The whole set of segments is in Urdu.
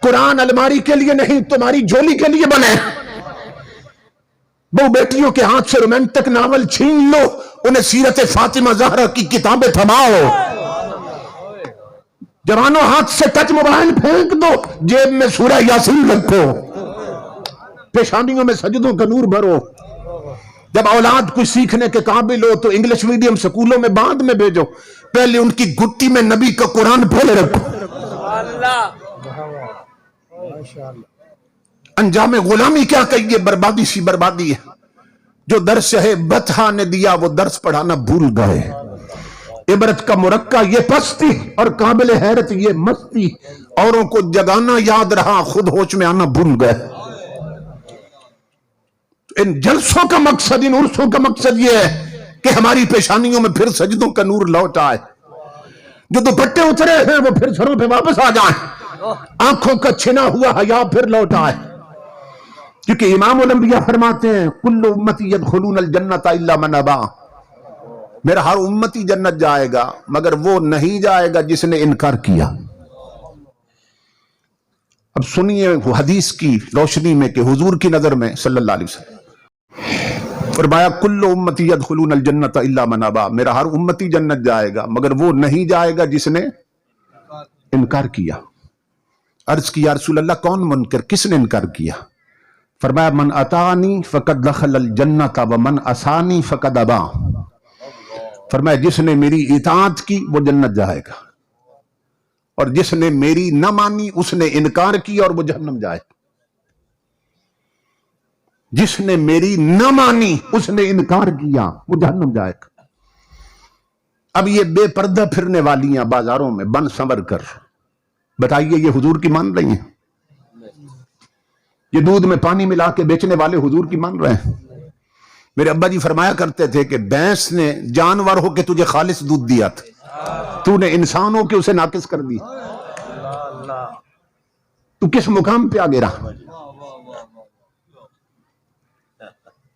قرآن الماری کے لیے نہیں، تمہاری جھولی کے لیے بنے۔ وہ بیٹیوں کے ہاتھ سے رومانٹک ناول چھین لو، انہیں سیرت فاطمہ زہرا کی کتابیں تھماؤ۔ جوانوں ہاتھ سے ٹچ موبائل پھینک دو، جیب میں سورہ یاسین رکھو، پیشانیوں میں سجدوں کا نور بھرو۔ جب اولاد کوئی سیکھنے کے قابل ہو تو انگلش میڈیم سکولوں میں بعد میں بھیجو، پہلے ان کی گٹی میں نبی کا قرآن پھیلے رکھو۔ انجام غلامی کیا کہیے، بربادی سی بربادی ہے۔ جو درس ہے بطحہ نے دیا وہ درس پڑھانا بھول گئے۔ عبرت کا مرقع یہ پستی اور قابل حیرت یہ مستی، اوروں کو جگانا یاد رہا خود ہوش میں آنا بھول گئے۔ ان جلسوں کا مقصد، ان عرصوں کا مقصد یہ ہے کہ ہماری پیشانیوں میں پھر سجدوں کا نور لوٹ آئے، جو دوپٹے اترے ہیں وہ پھر سروں پہ واپس آ جائیں، آنکھوں کا چھنا ہوا حیا پھر لوٹ آئے۔ کیونکہ امام الانبیاء فرماتے ہیں کل امتی یدخلون الجنت الا من ابا، میرا ہر امتی جنت جائے گا مگر وہ نہیں جائے گا جس نے انکار کیا۔ اب سنیے حدیث کی روشنی میں کہ حضور کی نظر میں صلی اللہ علیہ وسلم فرمایا کل امتی یدخلون الجنت الا من ابا، میرا ہر امتی جنت جائے گا مگر وہ نہیں جائے گا جس نے انکار کیا۔ عرض کی یا رسول اللہ کون منکر، کس نے انکار کیا؟ فرمایا من اطاعنی فقد دخل الجنت ومن عصانی فقد ابا، فرمایا جس نے میری اطاعت کی وہ جنت جائے گا، اور جس نے میری نہ مانی اس نے انکار کیا اور وہ جہنم جائے گا۔ جس نے میری نہ مانی اس نے انکار کیا وہ جہنم جائے گا۔ اب یہ بے پردہ پھرنے والیاں بازاروں میں بن سنور کر، بتائیے یہ حضور کی مان رہی ہیں؟ یہ دودھ میں پانی ملا کے بیچنے والے حضور کی مان رہے ہیں؟ میرے ابا جی فرمایا کرتے تھے کہ بھینس نے جانور ہو کے تجھے خالص دودھ دیا تھا، تو نے انسان ہو کے اسے ناقص کر دی، تو کس مقام پہ آگے رہا؟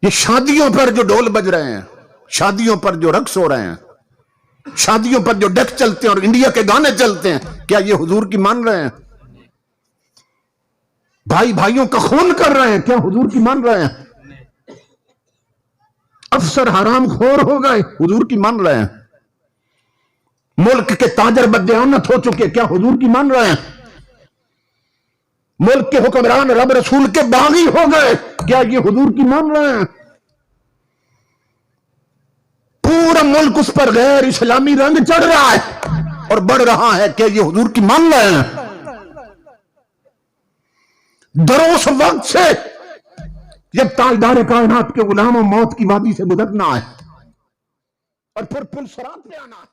یہ شادیوں پر جو ڈھول بج رہے ہیں، شادیوں پر جو رقص ہو رہے ہیں، شادیوں پر جو ڈیک چلتے ہیں اور انڈیا کے گانے چلتے ہیں، کیا یہ حضور کی مان رہے ہیں؟ بھائی بھائیوں کا خون کر رہے ہیں، کیا حضور کی مان رہے ہیں؟ افسر حرام خور ہو گئے، حضور کی مان رہے ہیں؟ ملک کے تاجر بددیانت ہو چکے، کیا حضور کی مان رہے ہیں؟ ملک کے حکمران رب رسول کے باغی ہو گئے، کیا یہ حضور کی مان رہے ہیں؟ پورا ملک اس پر غیر اسلامی رنگ چڑھ رہا ہے اور بڑھ رہا ہے، کیا یہ حضور کی مان رہے ہیں؟ دروس وقت سے جب تاجدار کائنات کے غلاموں موت کی وادی سے گزرنا ہے اور پھر پل صراط پہ آنا ہے۔